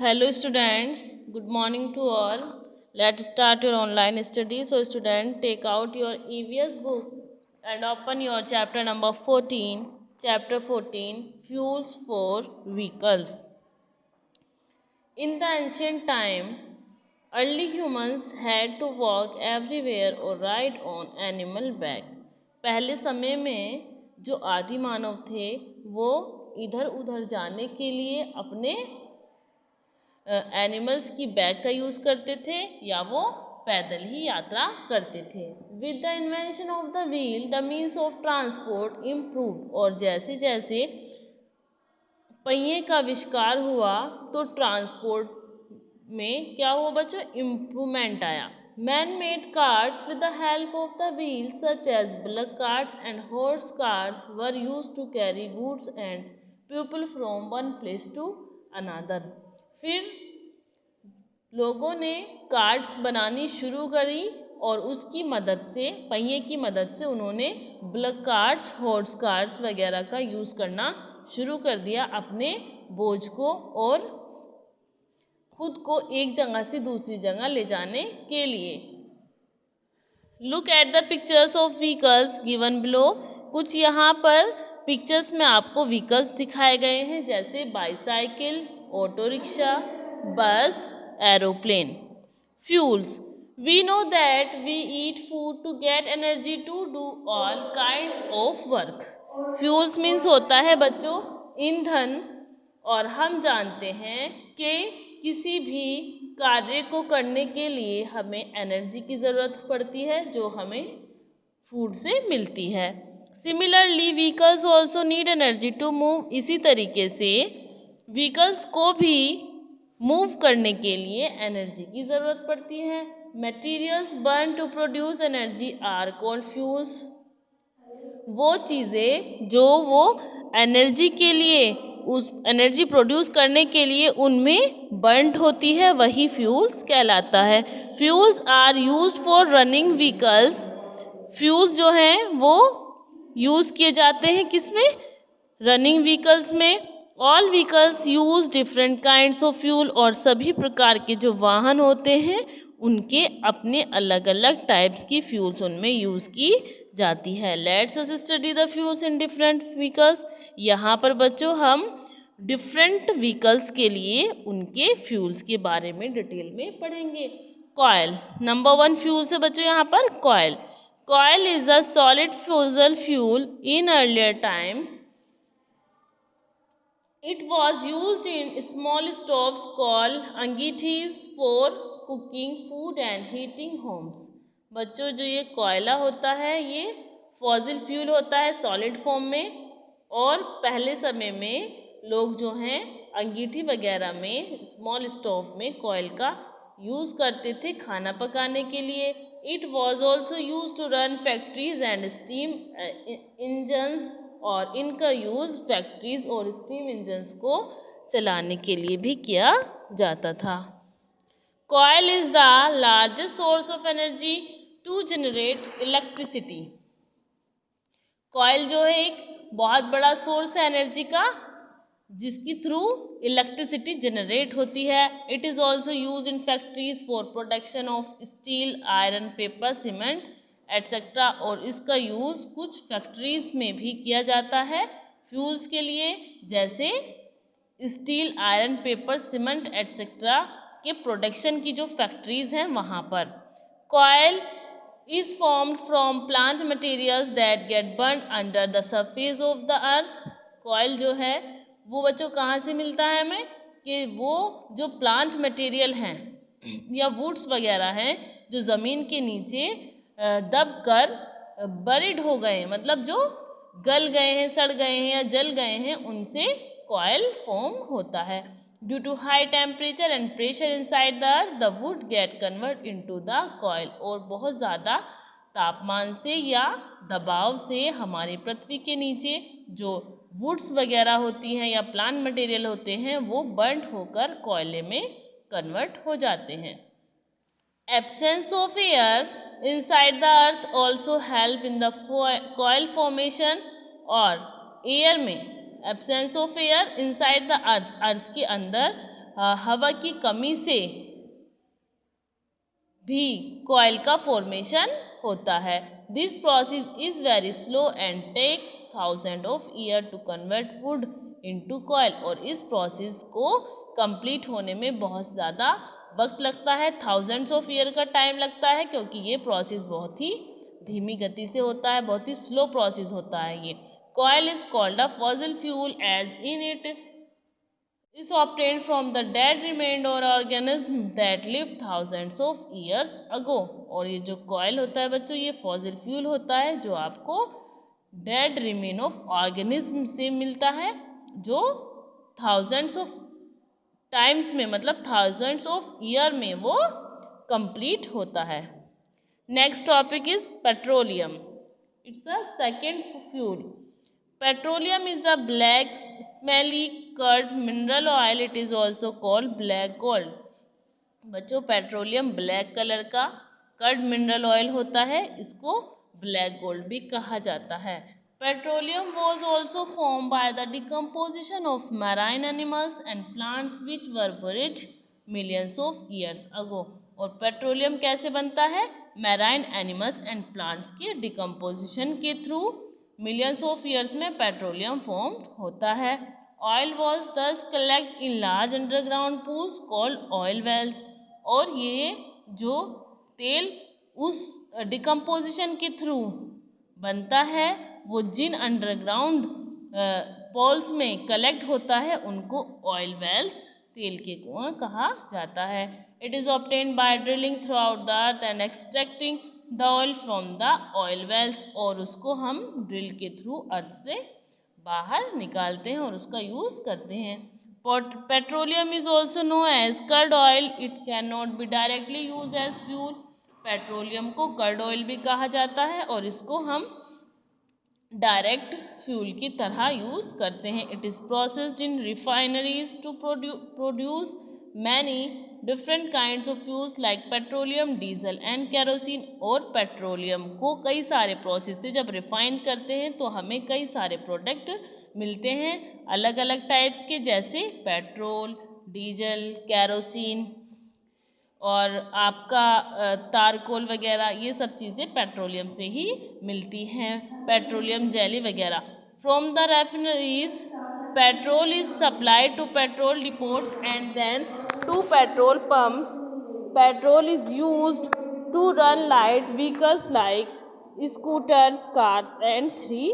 Hello students, good morning to all. Let's start your online study. So student, take out your EVS book and open your chapter number 14. Chapter 14, Fuels for Vehicles. In the ancient time, early humans had to walk everywhere or ride on animal back. पहले समय में जो आदि मानव थे वो इधर उधर जाने के लिए अपने एनिमल्स की बैग का यूज़ करते थे या वो पैदल ही यात्रा करते थे. With the invention of the wheel the means of transport improve. और जैसे जैसे पहिए का आविष्कार हुआ तो ट्रांसपोर्ट में क्या हुआ बच्चों, इम्प्रूवमेंट आया. Man made carts with the help of the wheel such as bullock carts and horse carts were used to carry goods and people from one place to another. फिर लोगों ने कार्ट्स बनानी शुरू करी और उसकी मदद से, पहिए की मदद से उन्होंने बुलक कार्ट्स, हॉर्स कार्ट्स वगैरह का यूज़ करना शुरू कर दिया अपने बोझ को और खुद को एक जगह से दूसरी जगह ले जाने के लिए. Look at the pictures of vehicles given below. कुछ यहाँ पर पिक्चर्स में आपको व्हीकल्स दिखाए गए हैं जैसे बाईसाइकिल, ऑटो रिक्शा, बस, aeroplane. Fuels. We know that we eat food to get energy to do all kinds of work. Fuels means होता है बच्चों ईंधन, और हम जानते हैं कि किसी भी कार्य को करने के लिए हमें एनर्जी की ज़रूरत पड़ती है जो हमें फूड से मिलती है. Similarly vehicles also need energy to move. इसी तरीके से व्हीकल्स को भी मूव करने के लिए एनर्जी की ज़रूरत पड़ती है. Materials burn to produce energy are called fuels. वो चीज़ें जो वो एनर्जी के लिए, उस एनर्जी प्रोड्यूस करने के लिए उनमें बर्न होती है वही फ्यूल्स कहलाता है. Fuels are use for running vehicles. Fuels जो हैं वो यूज़ किए जाते हैं किसमें, रनिंग व्हीकल्स में. All vehicles use different kinds of fuel. और सभी प्रकार के जो वाहन होते हैं उनके अपने अलग अलग टाइप्स की फ्यूल्स उनमें यूज़ की जाती है. Let's us study the fuels in different vehicles. यहाँ पर बच्चों हम डिफरेंट व्हीकल्स के लिए उनके फ्यूल्स के बारे में डिटेल में पढ़ेंगे. कॉयल नंबर 1 फ्यूल्स है बच्चों यहाँ पर coil. Coil is a solid fossil fuel. In earlier times, it was used in small stoves called अंगीठीज for cooking food and heating homes. बच्चों जो ये कोयला होता है ये फॉसिल फ्यूल होता है सॉलिड फॉर्म में, और पहले समय में लोग जो हैं अंगीठी वगैरह में स्मॉल स्टोव में कोयल का यूज़ करते थे खाना पकाने के लिए. It was also used to run factories and steam engines. और इनका यूज़ फैक्ट्रीज और स्टीम इंजन्स को चलाने के लिए भी किया जाता था. Coil is the largest source of energy to generate electricity. Coil जो है एक बहुत बड़ा सोर्स है एनर्जी का जिसकी थ्रू इलेक्ट्रिसिटी जनरेट होती है. It is also use in factories for production of steel, iron, paper, cement etcetera. और इसका यूज़ कुछ फैक्ट्रीज में भी किया जाता है फ्यूल्स के लिए, जैसे steel, iron, paper, cement etcetera के प्रोडक्शन की जो फैक्ट्रीज हैं वहाँ पर. Coil is formed from plant materials that get burn under the surface of the earth. Coil जो है वो बच्चों कहाँ से मिलता है हमें, कि वो जो प्लांट मटेरियल हैं या वुड्स वगैरह हैं जो ज़मीन के नीचे दब कर बरिड हो गए, मतलब जो गल गए हैं, सड़ गए हैं या जल गए हैं, उनसे कॉयल फॉर्म होता है. Due to high temperature and pressure inside the earth the wood get convert into the coal. और बहुत ज़्यादा तापमान से या दबाव से हमारी पृथ्वी के नीचे जो वुड्स वगैरह होती हैं या प्लांट मटेरियल होते हैं वो बर्न होकर कोयले में कन्वर्ट हो जाते हैं. Absence of air inside the earth also help in the coil formation. और एयर में absence of air inside the earth, earth के अंदर हवा की कमी से भी कॉइल का फॉर्मेशन होता है। This process is very slow and takes thousand of year to convert wood into coal. और इस प्रोसेस को कंप्लीट होने में बहुत ज़्यादा वक्त लगता है, थाउजेंड्स ऑफ ईयर का टाइम लगता है, क्योंकि ये प्रोसेस बहुत ही धीमी गति से होता है, बहुत ही स्लो प्रोसेस होता है ये। Coal is called a fossil fuel as in it is obtained from the dead remained or organism that lived thousands of years ago। और ये जो कॉयल होता है बच्चों, ये फॉसिल फ्यूल होता है जो आपको डेड रिमेन ऑफ ऑर्गेनिज्म से मिलता है, जो थाउजेंड्स ऑफ टाइम्स में, मतलब थाउजेंड्स ऑफ ईयर में वो कंप्लीट होता है। Next topic is petroleum. It's a second fuel. Petroleum is a black, smelly, curd mineral oil. It is also called black gold। बच्चों, पेट्रोलियम ब्लैक कलर का curd mineral oil होता है, इसको black gold भी कहा जाता है। Petroleum was also formed by the decomposition of marine animals and plants which were buried millions of years ago। और पेट्रोलियम कैसे बनता है? मैराइन एनिमल्स एंड प्लांट्स के डिकम्पोजिशन के थ्रू मिलियंस ऑफ ईयर्स में पेट्रोलियम फॉर्म होता है। Oil was thus collect in large underground pools called oil wells. और ये जो तेल उस डिकम्पोजिशन के थ्रू बनता है, वो जिन अंडरग्राउंड पोल्स में कलेक्ट होता है, उनको ऑयल वेल्स, तेल के कुआं कहा जाता है। It is obtained by drilling throughout the earth and extracting the oil from the oil wells. और उसको हम ड्रिल के थ्रू अर्थ से बाहर निकालते हैं और उसका यूज करते हैं। Petroleum is also known as crude oil. It can not be directly use as fuel. Petroleum को कर्ड ऑयल भी कहा जाता है और इसको हम डायरेक्ट फ्यूल की तरह यूज करते हैं। It is processed in refineries to produce many different kinds of fuels like petroleum, diesel and kerosene. और पेट्रोलियम को कई सारे प्रोसेस से जब रिफाइन करते हैं तो हमें कई सारे प्रोडक्ट मिलते हैं अलग अलग टाइप्स के, जैसे पेट्रोल, डीजल, केरोसिन और आपका तारकोल वगैरह। ये सब चीज़ें पेट्रोलियम से ही मिलती हैं, पेट्रोलियम जेली वगैरह। From the refineries petrol is supplied to petrol depots and then to petrol pumps. Petrol is used to run light vehicles like scooters, cars and three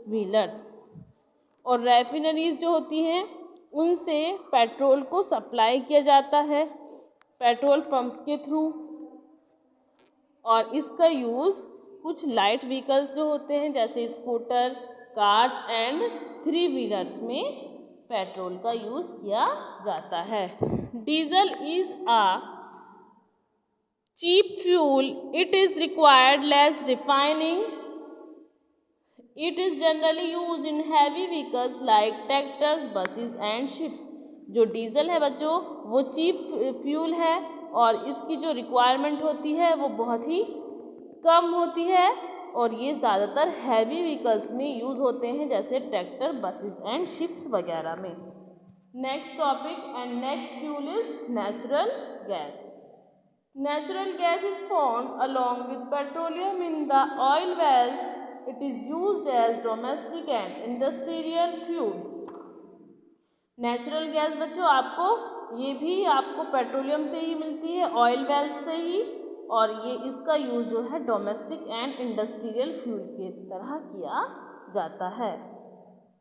wheelers. और रेफिनरीज जो होती हैं उनसे पेट्रोल को supply किया जाता है पेट्रोल पंप्स के थ्रू। और इसका यूज़ कुछ लाइट व्हीकल्स जो होते हैं जैसे scooter, cars and three wheelers में पेट्रोल का यूज़ किया जाता है। Diesel is a cheap fuel. It is required less refining. It is generally use in heavy vehicles like tractors, buses and ships. जो डीजल है बच्चों, वो चीप फ्यूल है और इसकी जो रिक्वायरमेंट होती है वो बहुत ही कम होती है और ये ज़्यादातर हैवी व्हीकल्स में यूज़ होते हैं जैसे ट्रैक्टर, बसेस एंड शिप्स वगैरह में। Next topic and next fuel is natural gas. Natural gas is found along with petroleum in the oil wells. It is used as domestic and industrial fuel. Natural gas बच्चों आपको petroleum से ही मिलती है, oil Wales से ही, और ये इसका यूज जो है डोमेस्टिक एंड इंडस्ट्रियल फ्यूल की तरह किया जाता है।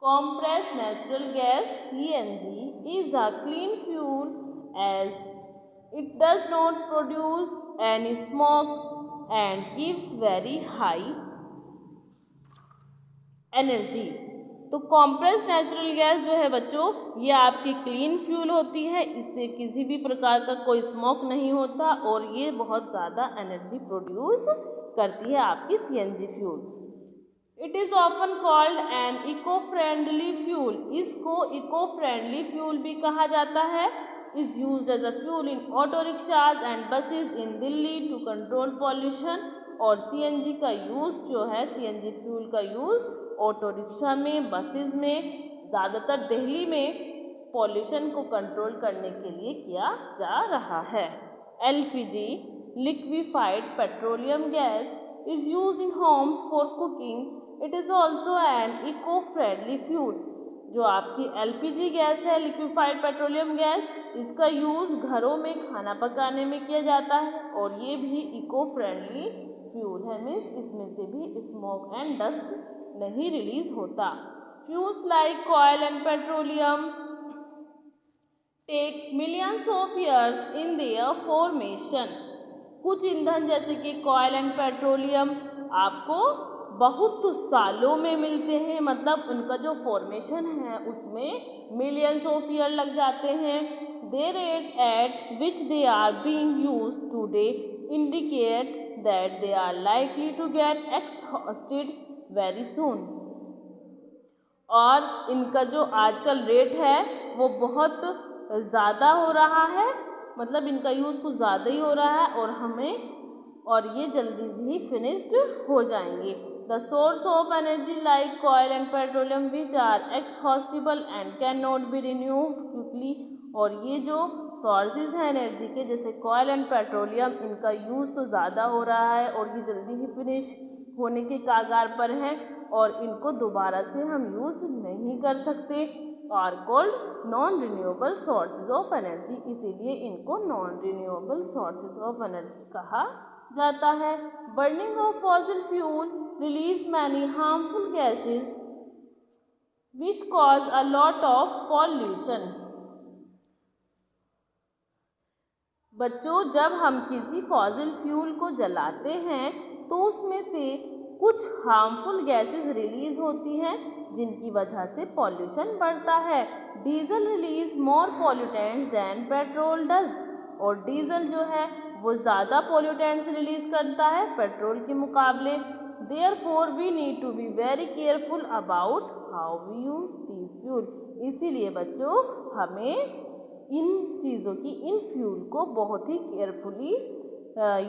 Compressed natural gas CNG is a clean fuel as it does not produce any smoke and gives very high energy। तो कॉम्प्रेस्ड नेचुरल गैस जो है बच्चों, ये आपकी क्लीन फ्यूल होती है, इससे किसी भी प्रकार का कोई स्मोक नहीं होता और ये बहुत ज़्यादा एनर्जी प्रोड्यूस करती है, आपकी CNG fuel. It is often called an eco friendly fuel. इसको इको फ्रेंडली फ्यूल भी कहा जाता है। is used as a fuel in auto rickshaws and buses in Delhi to control pollution। और CNG का यूज़ जो है, CNG फ्यूल का यूज़ ऑटो रिक्शा में, बसेस में, ज़्यादातर दिल्ली में पॉल्यूशन को कंट्रोल करने के लिए किया जा रहा है। LPG, liquefied petroleum gas, is used in homes for cooking. It is also an eco-friendly fuel. जो आपकी LPG गैस है, लिक्विफाइड पेट्रोलियम गैस, इसका यूज़ घरों में खाना पकाने में किया जाता है और ये भी इको फ्रेंडली फ्यूल है, मीन्स इसमें से भी स्मोक एंड डस्ट नहीं रिलीज होता। Fuels like oil and petroleum take millions of years in their formation. कुछ ईंधन जैसे कि ऑयल एंड पेट्रोलियम आपको बहुत सालों में मिलते हैं, मतलब उनका जो फॉर्मेशन है उसमें मिलियंस ऑफ ईयर लग जाते हैं। The rate at which they are being used today indicate that they are likely to get exhausted very soon. और इनका जो आजकल रेट है वो बहुत ज़्यादा हो रहा है, मतलब इनका यूज़ कुछ ज़्यादा ही हो रहा है और ये जल्दी ही फिनिश्ड हो जाएंगे। The source of energy like oil and petroleum which are exhaustible and cannot be renewed quickly। और ये जो सोर्सेज हैं एनर्जी के जैसे ऑयल एंड पेट्रोलियम, इनका यूज़ तो ज़्यादा हो रहा है और ये जल्दी ही फिनिश होने के कागार पर हैं और इनको दोबारा से हम यूज़ नहीं कर सकते। Are called non renewable sources of energy, इसीलिए इनको non renewable sources of energy कहा जाता है। Burning of fossil fuel release many harmful gases which cause a lot of pollution. बच्चों, जब हम किसी फॉसिल फ्यूल को जलाते हैं तो उसमें से कुछ हार्मफुल गैसेस रिलीज होती हैं जिनकी वजह से पॉल्यूशन बढ़ता है। Diesel release more pollutants than petrol does. और डीजल जो है वो ज़्यादा पॉल्यूटेंट्स रिलीज करता है पेट्रोल के मुकाबले। Therefore we need to be very careful about how we use this fuel. इसीलिए बच्चों, हमें इन चीज़ों की, इन फ्यूल को बहुत ही केयरफुली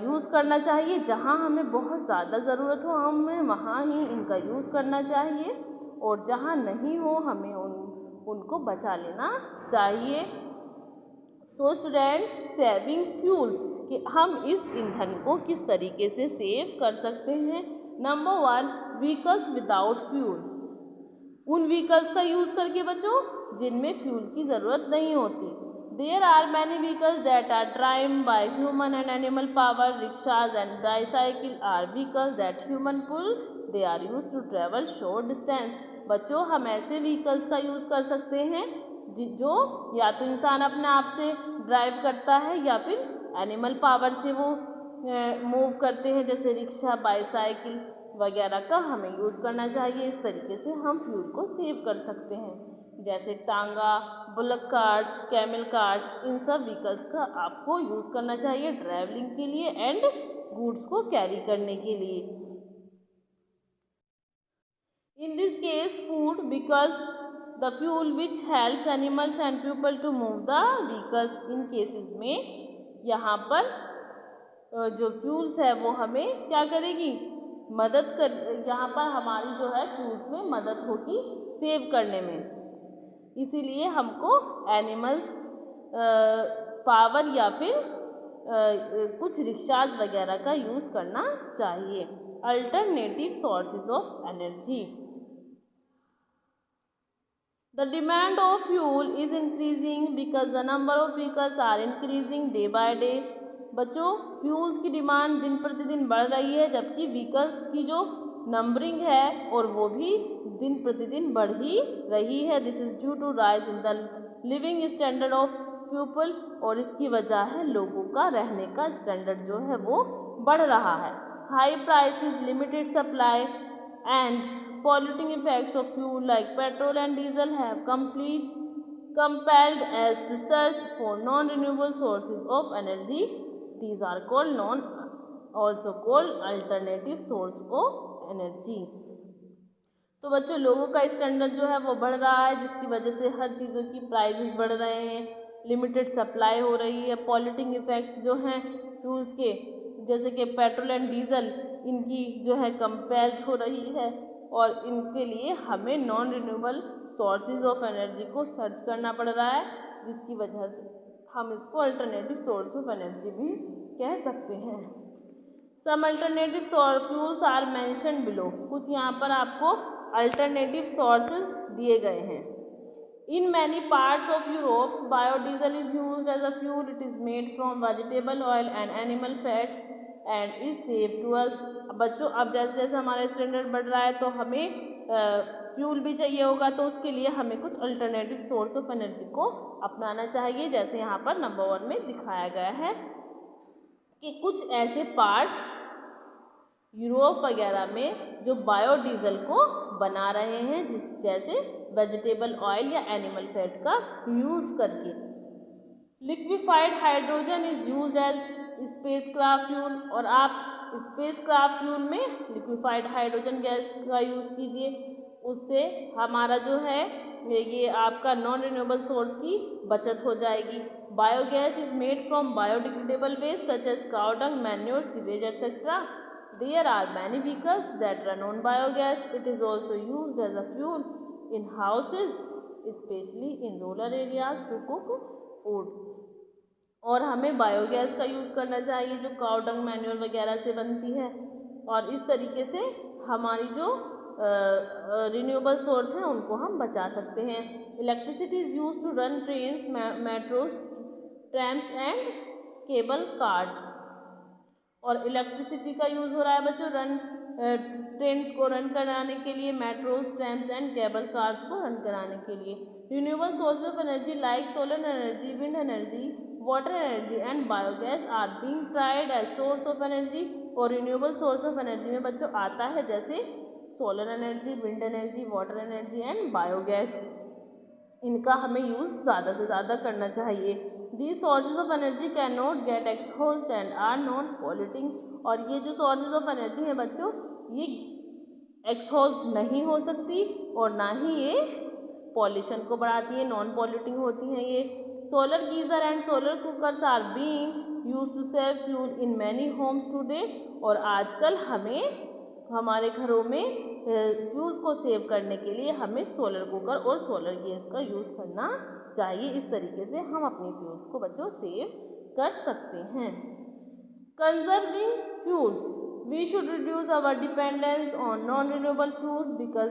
यूज़ करना चाहिए। जहाँ हमें बहुत ज़्यादा ज़रूरत हो हमें वहाँ ही इनका यूज़ करना चाहिए और जहाँ नहीं हो हमें उनको बचा लेना चाहिए। सो स्टूडेंट्स, सेविंग फ्यूल्स कि हम इस ईंधन को किस तरीके से सेव कर सकते हैं। Number 1, vehicles without fuel. उन व्हीकल्स का यूज़ करके बच्चों जिनमें फ्यूल की ज़रूरत नहीं होती। There are many vehicles that are driven by human and animal power. Rickshaws and bicycles are vehicles that human pull. They are used to travel short distance. बच्चों, हम ऐसे व्हीकल्स का यूज़ कर सकते हैं जो या तो इंसान अपने आप से ड्राइव करता है या फिर एनिमल पावर से वो मूव करते हैं, जैसे रिक्शा, बाईसाइकिल वगैरह का हमें यूज़ करना चाहिए। इस तरीके से हम फ्यूल को सेव कर सकते हैं, जैसे टांगा, बुलक कार्ट्स, कैमल कार्ट्स, इन सब व्हीकल्स का आपको यूज़ करना चाहिए ट्रैवलिंग के लिए एंड गुड्स को कैरी करने के लिए। In this case food because the fuel which helps animals and people to move the vehicles. इन केसेस में यहाँ पर जो फ्यूल्स है वो हमें क्या करेगी, मदद कर, यहाँ पर हमारी जो है फ्यूल्स में मदद होगी सेव करने में। इसीलिए हमको एनिमल्स पावर या फिर कुछ रिक्शाज वगैरह का यूज़ करना चाहिए। Alternative sources of energy. The demand of fuel is increasing because the number of vehicles are increasing day by day. बच्चों, फ्यूल्स की डिमांड दिन प्रतिदिन बढ़ रही है जबकि व्हीकल्स की जो नंबरिंग है और वो भी दिन प्रतिदिन बढ़ ही रही है। This is due to rise in the living standard of people. और इसकी वजह है लोगों का रहने का स्टैंडर्ड जो है वो बढ़ रहा है। High prices, limited supply and polluting effects of fuel like petrol and diesel have compelled us to search for non-renewable sources of energy. These are called also called alternative source of energy. तो बच्चों, लोगों का standard जो है वो बढ़ रहा है जिसकी वजह से हर चीज़ों की प्राइसेस बढ़ रहे हैं, लिमिटेड सप्लाई हो रही है। पॉल्यूटिंग इफेक्ट्स जो हैं फ्यूल्स के, जैसे कि पेट्रोल एंड डीजल, इनकी जो है कंपेल्ड हो रही है और इनके लिए हमें non renewable sources of energy को सर्च करना पड़ रहा है, जिसकी वजह से हम इसको अल्टरनेटिव सोर्स ऑफ एनर्जी भी कह सकते हैं। Some alternative fuels are mention below. कुछ यहाँ पर आपको अल्टरनेटिव सोर्सेज दिए गए हैं। In many parts of Europe, biodiesel is used as a fuel. It is made from vegetable oil and animal fats and is safe to us. बच्चों, अब जैसे जैसे हमारा स्टैंडर्ड बढ़ रहा है तो हमें फ्यूल भी चाहिए होगा, तो उसके लिए हमें कुछ अल्टरनेटिव सोर्स ऑफ एनर्जी को अपनाना चाहिए। जैसे यहाँ पर नंबर 1 में दिखाया गया है कि कुछ ऐसे पार्ट्स यूरोप वगैरह में जो बायोडीजल को बना रहे हैं, जैसे वेजिटेबल ऑयल या एनिमल फैट का यूज करके। Liquefied hydrogen is use as spacecraft fuel. और आप स्पेसक्राफ्ट फ्यूल में लिक्विफाइड हाइड्रोजन गैस का यूज कीजिए, उससे हमारा जो है ये आपका नॉन रिन्यूएबल सोर्स की बचत हो जाएगी। Biogas is made from biodegradable waste such as cow dung, manure, sewage etcetera. There are many vehicles that run on biogas. It is also used as a fuel in houses, especially in rural areas to cook food. और हमें biogas का use करना चाहिए जो cow dung, manure वगैरह से बनती है, और इस तरीके से हमारी जो रिन्यूएबल सोर्स हैं उनको हम बचा सकते हैं। Electricity is use to run trains, metros, trams and cable cars. और इलेक्ट्रिसिटी का यूज़ हो रहा है बच्चों ट्रेन्स को रन कराने के लिए, metros, trams and cable cars को रन कराने के लिए। Renewable source of energy like solar energy, wind energy, water energy and biogas are being tried as source of energy. और रिन्यूएबल सोर्स ऑफ एनर्जी में बच्चों आता है जैसे solar energy, wind energy, water energy and biogas. इनका हमें use ज़्यादा से ज़्यादा करना चाहिए। These sources of energy cannot get exhausted and are non-polluting। और ये जो sources of energy है बच्चों, ये exhaust नहीं हो सकती और ना ही ये pollution को बढ़ाती है, non polluting होती हैं ये। Solar geyser and solar cookers are being used to save fuel in many homes today। और आजकल हमें हमारे घरों में फ्यूल्स को सेव करने के लिए हमें सोलर कुकर और सोलर गैस का यूज़ करना चाहिए। इस तरीके से हम अपने फ्यूल्स को बच्चों सेव कर सकते हैं। Conserving fuels, we should reduce our dependence on non renewable fuels because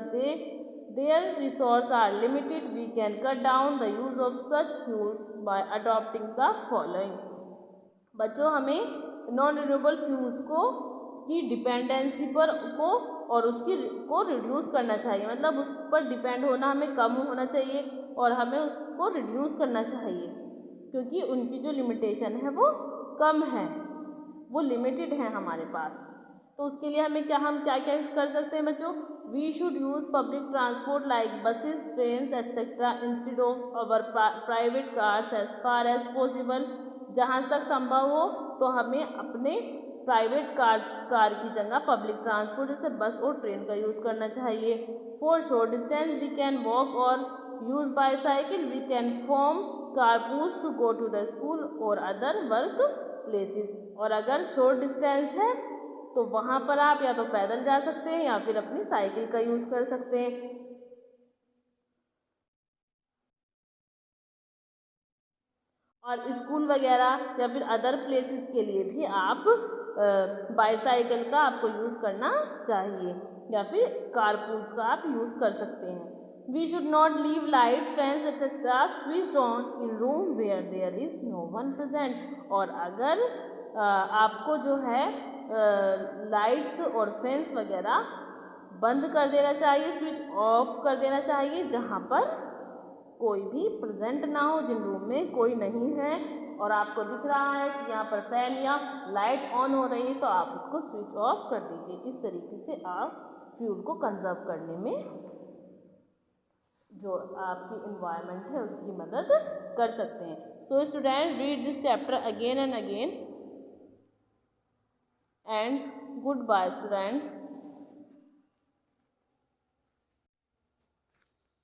their resource are limited. We can cut down the use of such fuels by adopting the following. बच्चों, हमें non renewable fuels की dependency पर को और उसकी को reduce करना चाहिए, मतलब उस पर डिपेंड होना हमें कम होना चाहिए और हमें उसको रिड्यूस करना चाहिए, क्योंकि उनकी जो लिमिटेशन है वो कम है, वो लिमिटेड है हमारे पास। तो उसके लिए हमें हम क्या क्या कर सकते हैं बच्चों? We should use public transport like buses, trains etcetera instead of our private cars as far as possible. जहाँ तक संभव हो तो हमें अपने प्राइवेट कार की जगह पब्लिक ट्रांसपोर्ट जैसे बस और ट्रेन का यूज़ करना चाहिए। For short distance we can walk और use bicycle. We can form carpools to go to the school और अदर वर्क प्लेसेस। और अगर शॉर्ट डिस्टेंस है तो वहाँ पर आप या तो पैदल जा सकते हैं या फिर अपनी साइकिल का यूज़ कर सकते हैं। और स्कूल वगैरह या फिर अदर प्लेसेस के लिए भी आप बाईसाइकिल का आपको यूज़ करना चाहिए या फिर कारपूल्स का आप यूज़ कर सकते हैं। We should not leave lights, fans etcetera switched on in room where there is no one present. और अगर आपको जो है लाइट्स और फैंस वगैरह बंद कर देना चाहिए, स्विच ऑफ कर देना चाहिए जहाँ पर कोई भी प्रेजेंट ना हो, जिन रूम में कोई नहीं है और आपको दिख रहा है कि यहाँ पर फैन या लाइट ऑन हो रही है तो आप उसको स्विच ऑफ कर दीजिए। इस तरीके से आप फ्यूल को कंजर्व करने में जो आपकी इन्वायरमेंट है उसकी मदद कर सकते हैं। So student, read this chapter again and again and good bye student.